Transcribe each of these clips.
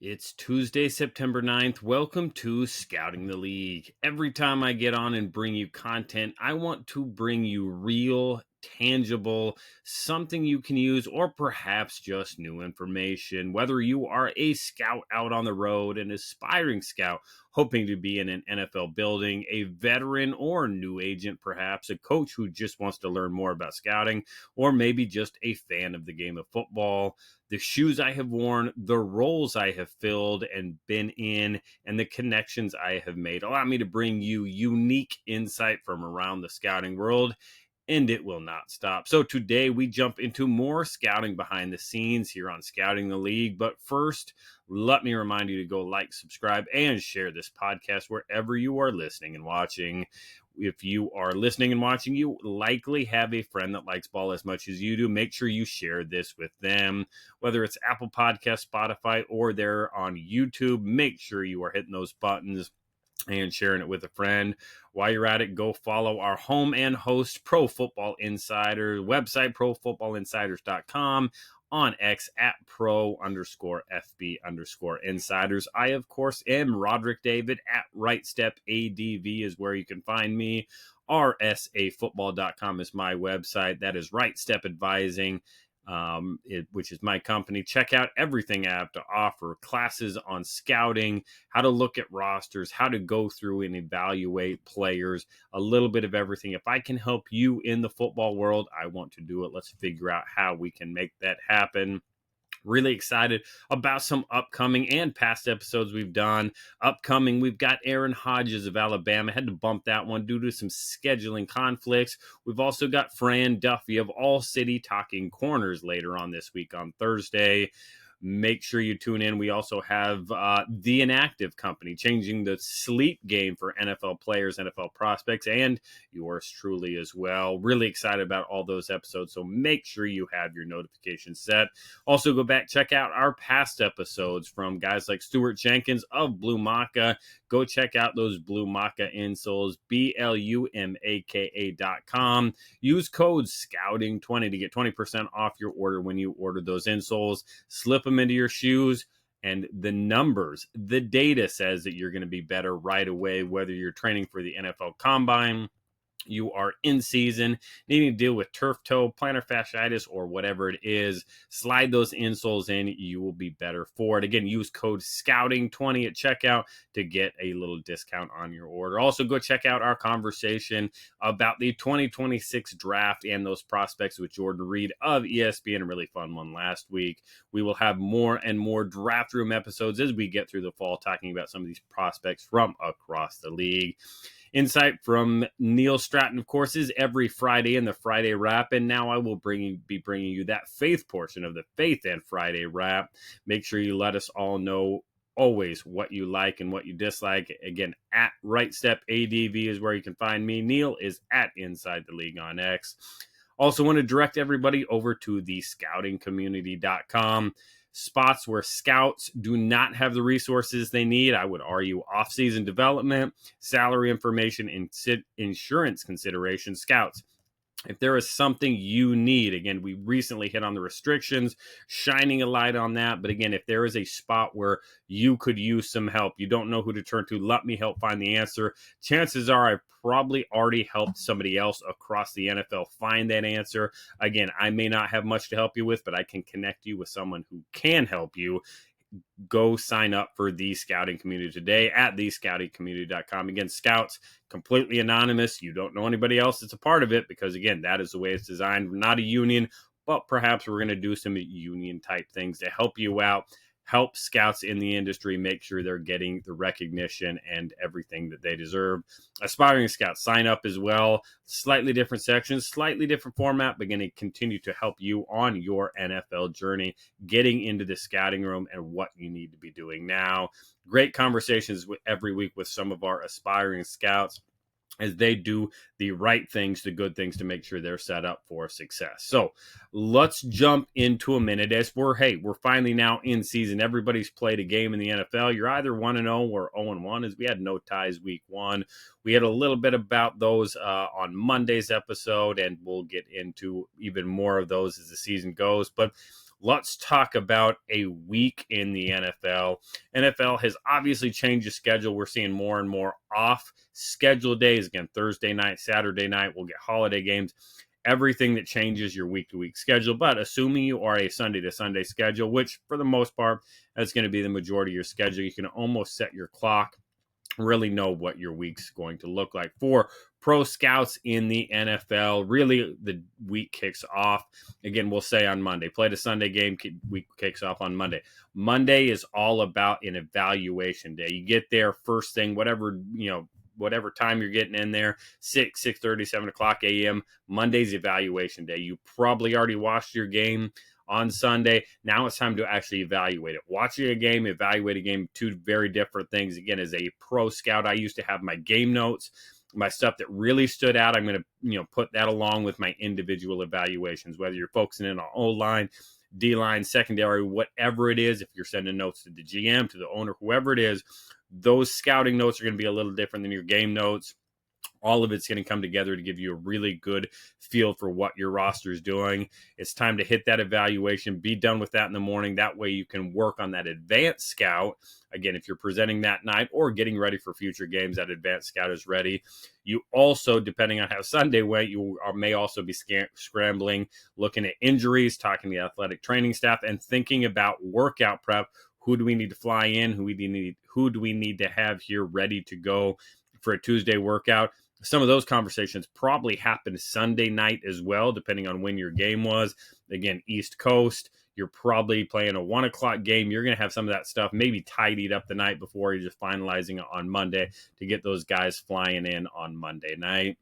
It's Tuesday, September 9th. Welcome to Scouting the League. Every time I get on and bring you content, I want to bring you real, tangible, something you can use, or perhaps just new information. Whether you are a scout out on the road, an aspiring scout hoping to be in an NFL building, a veteran or new agent, perhaps a coach who just wants to learn more about scouting, or maybe just a fan of the game of football. The shoes I have worn, the roles I have filled and been in, and the connections I have made allow me to bring you unique insight from around the scouting world, and it will not stop. So today we jump into more scouting behind the scenes here on Scouting the League. But first, let me remind you to go like, subscribe, and share this podcast wherever you are listening and watching. If you are listening and watching, you likely have a friend that likes ball as much as you do. Make sure you share this with them, whether it's Apple Podcast, Spotify, or they're on YouTube. Make sure you are hitting those buttons and sharing it with a friend. While you're at it, go follow our home and host, Pro Football Insider, website, profootballinsiders.com, on X at pro_FB_insiders. I, of course, am Rodrik David at RightStepADV is where you can find me. rsafootball.com is my website. That is Right Step Advising, which is my company. Check out everything I have to offer: classes on scouting, how to look at rosters, how to go through and evaluate players, a little bit of everything. If I can help you in the football world, I want to do it. Let's figure out how we can make that happen. Really excited about some upcoming and past episodes we've done. Upcoming, we've got Aaron Hodges of Alabama. Had to bump that one due to some scheduling conflicts. We've also got Fran Duffy of All City talking corners later on this week on Thursday. Make sure you tune in. We also have The Inactive Company, changing the sleep game for NFL players, NFL prospects, and yours truly as well. Really excited about all those episodes, so make sure you have your notifications set. Also, go back, check out our past episodes from guys like Stuart Jenkins of Blue Maca. Go check out those Blue Maca insoles, BLUMAKA.com. Use code SCOUTING20 to get 20% off your order when you order those insoles. Slip them into your shoes, and the numbers, the data says that you're going to be better right away, whether you're training for the NFL Combine, you are in season, needing to deal with turf toe, plantar fasciitis, or whatever it is. Slide those insoles in. You will be better for it. Again, use code SCOUTING20 at checkout to get a little discount on your order. Also, go check out our conversation about the 2026 draft and those prospects with Jordan Reed of ESPN. A really fun one last week. We will have more and more draft room episodes as we get through the fall, talking about some of these prospects from across the league. Insight from Neil Stratton, of course, is every Friday in the Friday Wrap, and now I will be bringing you that faith portion of the Faith and Friday Wrap. Make sure you let us all know always what you like and what you dislike. Again, at Right Step ADV is where you can find me. Neil is at Inside the League on X. Also want to direct everybody over to the scoutingcommunity.com. Spots where scouts do not have the resources they need. I would argue off-season development, salary information, and insurance considerations. Scouts, if there is something you need, again, we recently hit on the restrictions, shining a light on that. But again, if there is a spot where you could use some help, you don't know who to turn to, let me help find the answer. Chances are I've probably already helped somebody else across the NFL find that answer. Again, I may not have much to help you with, but I can connect you with someone who can help you. Go sign up for the Scouting Community today at thescoutingcommunity.com. Again, scouts, completely anonymous. You don't know anybody else that's a part of it because, again, that is the way it's designed. We're not a union, but perhaps we're going to do some union-type things to help you out, help scouts in the industry make sure they're getting the recognition and everything that they deserve. Aspiring scouts, sign up as well. Slightly different sections, slightly different format, but going to continue to help you on your NFL journey, getting into the scouting room and what you need to be doing now. Great conversations every week with some of our aspiring scouts as they do the right things, the good things to make sure they're set up for success. So let's jump into a minute as we're finally now in season. Everybody's played a game in the NFL. You're either 1-0 or 0-1, as we had no ties week one. We had a little bit about those on Monday's episode, and we'll get into even more of those as the season goes. But let's talk about a week in the NFL. NFL has obviously changed the schedule. We're seeing more and more off schedule days. Again, Thursday night, Saturday night, we'll get holiday games. Everything that changes your week-to-week schedule. But assuming you are a Sunday-to-Sunday schedule, which for the most part, that's going to be the majority of your schedule, you can almost set your clock, really know what your week's going to look like. For pro scouts in the NFL, really the week kicks off. Again, we'll say on Monday. Play the Sunday game, week kicks off on Monday. Monday is all about an evaluation day. You get there first thing, whatever time you're getting in there, 6:30, 7 o'clock a.m. Monday's evaluation day. You probably already watched your game on Sunday. Now it's time to actually evaluate it. Watching a game, evaluate a game, two very different things. Again, as a pro scout, I used to have my game notes, my stuff that really stood out. I'm going to put that along with my individual evaluations, whether you're focusing in on O-line, D-line, secondary, whatever it is. If you're sending notes to the GM, to the owner, whoever it is, those scouting notes are going to be a little different than your game notes. All of it's going to come together to give you a really good feel for what your roster is doing. It's time to hit that evaluation. Be done with that in the morning. That way you can work on that advanced scout. Again, if you're presenting that night or getting ready for future games, that advanced scout is ready. You also, depending on how Sunday went, may also be scrambling, looking at injuries, talking to the athletic training staff, and thinking about workout prep. Who do we need to fly in? Who do we need to have here ready to go for a Tuesday workout? Some of those conversations probably happened Sunday night as well, depending on when your game was. Again, East Coast, you're probably playing a 1 o'clock game. You're going to have some of that stuff maybe tidied up the night before. You're just finalizing it on Monday to get those guys flying in on Monday night.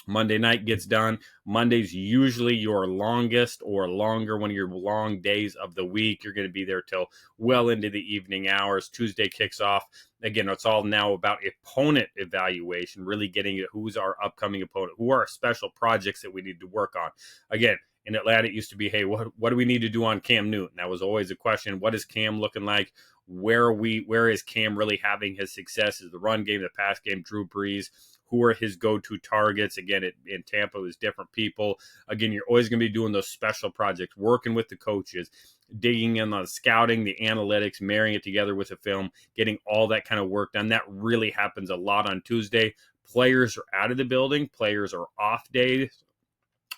Monday night gets done. Monday's usually your longest or longer, one of your long days of the week. You're going to be there till well into the evening hours. Tuesday kicks off. Again, it's all now about opponent evaluation, really getting at who's our upcoming opponent, who are our special projects that we need to work on. Again, in Atlanta, it used to be, hey, what do we need to do on Cam Newton? That was always a question. What is Cam looking like? Where is Cam really having his success? Is the run game, the pass game, Drew Brees? Who are his go-to targets? Again, in Tampa, it was different people. Again, you're always going to be doing those special projects, working with the coaches, digging in on the scouting, the analytics, marrying it together with the film, getting all that kind of work done. That really happens a lot on Tuesday. Players are out of the building. Players are off days.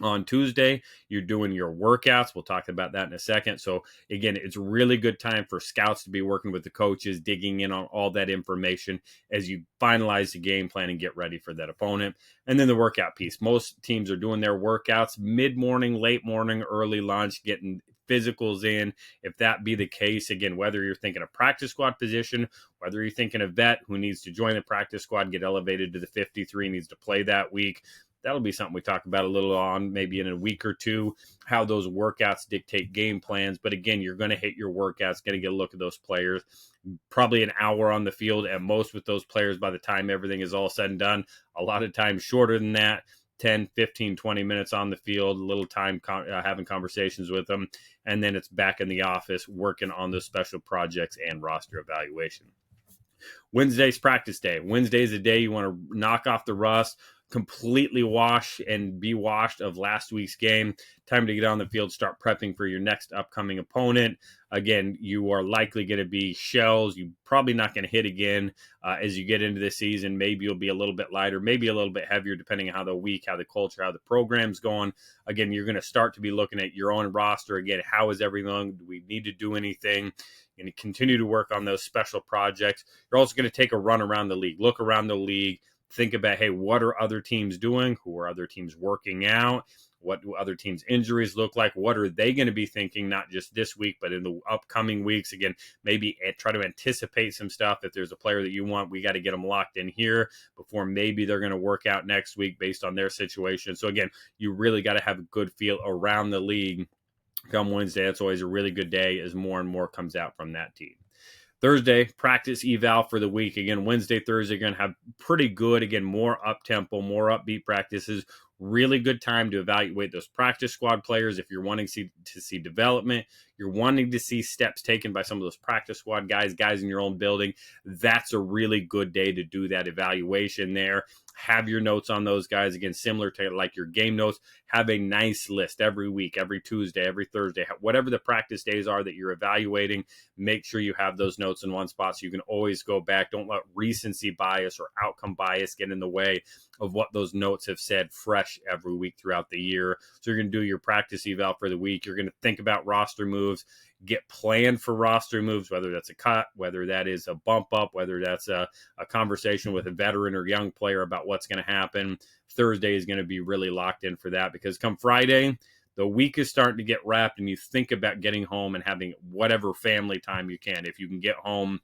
On Tuesday, you're doing your workouts. We'll talk about that in a second. So again, it's a really good time for scouts to be working with the coaches, digging in on all that information as you finalize the game plan and get ready for that opponent. And then the workout piece. Most teams are doing their workouts mid-morning, late morning, early lunch, getting physicals in. If that be the case, again, whether you're thinking a practice squad position, whether you're thinking a vet who needs to join the practice squad, get elevated to the 53, needs to play that week, that'll be something we talk about a little on maybe in a week or two, how those workouts dictate game plans. But again, you're going to hit your workouts, going to get a look at those players, probably an hour on the field at most with those players by the time everything is all said and done. A lot of times shorter than that, 10, 15, 20 minutes on the field, a little time having conversations with them. And then it's back in the office working on those special projects and roster evaluation. Wednesday's practice day. Wednesday is the day you want to knock off the rust, completely wash and be washed of last week's game. Time to get on the field, start prepping for your next upcoming opponent. Again, you are likely going to be shells. You're probably not going to hit again as you get into the season. Maybe you'll be a little bit lighter, maybe a little bit heavier, depending on how the week, how the culture, how the program's going. Again, you're going to start to be looking at your own roster. Again, how is everything? Do we need to do anything? And continue to work on those special projects. You're also going to take a run around the league, look around the league, think about, hey, what are other teams doing? Who are other teams working out? What do other teams' injuries look like? What are they going to be thinking, not just this week, but in the upcoming weeks? Again, maybe try to anticipate some stuff. If there's a player that you want, we got to get them locked in here before maybe they're going to work out next week based on their situation. So again, you really got to have a good feel around the league. Come Wednesday, that's always a really good day as more and more comes out from that team. Thursday, practice eval for the week. Again, Wednesday, Thursday, you're going to have pretty good, again, more up-tempo, more upbeat practices. Really good time to evaluate those practice squad players. If you're wanting to see development, you're wanting to see steps taken by some of those practice squad guys in your own building, that's a really good day to do that evaluation there. Have your notes on those guys. Again, similar to like your game notes, have a nice list every week, every Tuesday, every Thursday, whatever the practice days are that you're evaluating. Make sure you have those notes in one spot so you can always go back. Don't let recency bias or outcome bias get in the way of what those notes have said fresh every week throughout the year. So you're going to do your practice eval for the week. You're going to think about roster moves, get planned for roster moves, whether that's a cut, whether that is a bump up, whether that's a conversation with a veteran or young player about what's going to happen. Thursday is going to be really locked in for that, because come Friday, the week is starting to get wrapped and you think about getting home and having whatever family time you can. If you can get home,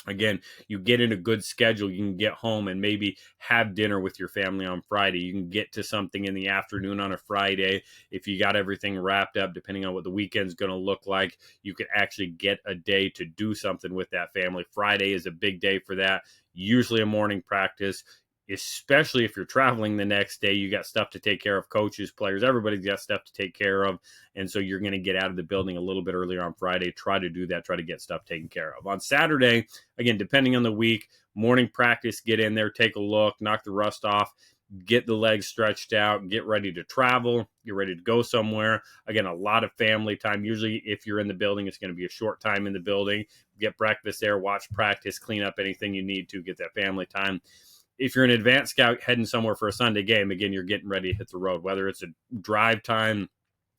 again, you get in a good schedule, you can get home and maybe have dinner with your family on Friday. You can get to something in the afternoon on a Friday. If you got everything wrapped up, depending on what the weekend's going to look like, you could actually get a day to do something with that family. Friday is a big day for that. Usually a morning practice, especially if you're traveling the next day. You got stuff to take care of, coaches, players, everybody's got stuff to take care of. And so you're going to get out of the building a little bit earlier on Friday. Try to do that. Try to get stuff taken care of. On Saturday, again, depending on the week, morning practice, get in there, take a look, knock the rust off, get the legs stretched out, get ready to travel, get ready to go somewhere. Again, a lot of family time. Usually if you're in the building, it's going to be a short time in the building. Get breakfast there, watch practice, clean up anything you need to, get that family time. If you're an advanced scout heading somewhere for a Sunday game, again, you're getting ready to hit the road, whether it's a drive time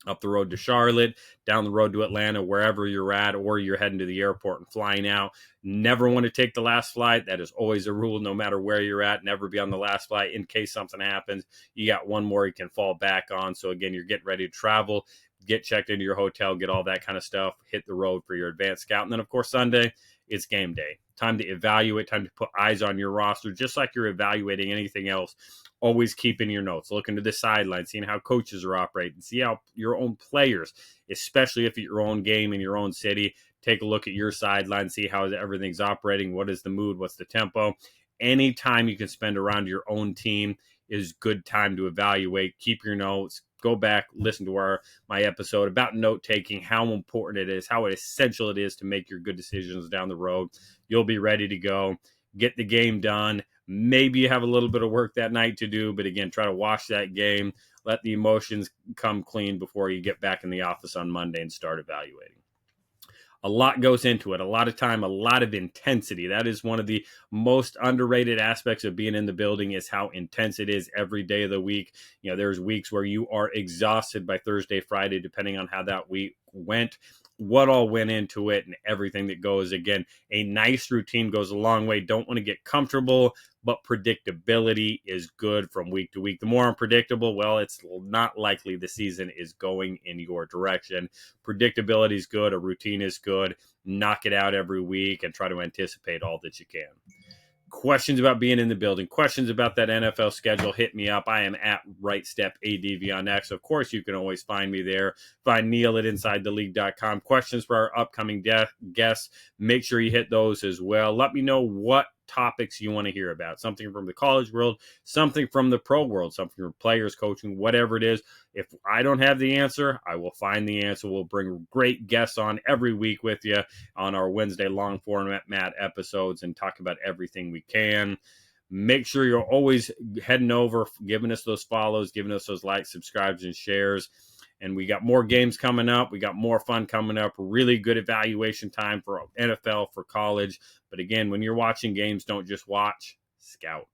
up the road to Charlotte, down the road to Atlanta, wherever you're at, or you're heading to the airport and flying out. Never want to take the last flight. That is always a rule, no matter where you're at. Never be on the last flight in case something happens. You got one more you can fall back on. So again, you're getting ready to travel, get checked into your hotel, get all that kind of stuff, hit the road for your advanced scout. And then, of course, Sunday, it's game day. Time to evaluate, time to put eyes on your roster, just like you're evaluating anything else. Always keeping your notes, looking to the sideline, seeing how coaches are operating, see how your own players, especially if at your own game in your own city, take a look at your sideline, see how everything's operating, what is the mood, what's the tempo. Any time you can spend around your own team is good time to evaluate. Keep your notes. Go back, listen to my episode about note taking, how important it is, how essential it is to make your good decisions down the road. You'll be ready to go. Get the game done. Maybe you have a little bit of work that night to do, but again, try to watch that game. Let the emotions come clean before you get back in the office on Monday and start evaluating. A lot goes into it, a lot of time, a lot of intensity. That is one of the most underrated aspects of being in the building, is how intense it is every day of the week. You know, there's weeks where you are exhausted by Thursday, Friday, depending on how that week went, what all went into it, and everything that goes. Again, a nice routine goes a long way. Don't want to get comfortable, but predictability is good from week to week. The more unpredictable, well, it's not likely the season is going in your direction. Predictability is good. A routine is good. Knock it out every week and try to anticipate all that you can. Questions about being in the building, questions about that NFL schedule, hit me up. I am at RightStepADV on X. Of course, you can always find me there. Find Neil at InsideTheLeague.com. Questions for our upcoming guests, make sure you hit those as well. Let me know what topics you want to hear about. Something from the college world, something from the pro world, something from players, coaching, whatever it is. If I don't have the answer, I will find the answer. We'll bring great guests on every week with you on our Wednesday long format episodes and talk about everything we can. Make sure you're always heading over, giving us those follows, giving us those likes, subscribes, and shares. And we got more games coming up. We got more fun coming up. Really good evaluation time for NFL, for college. But again, when you're watching games, don't just watch, scout.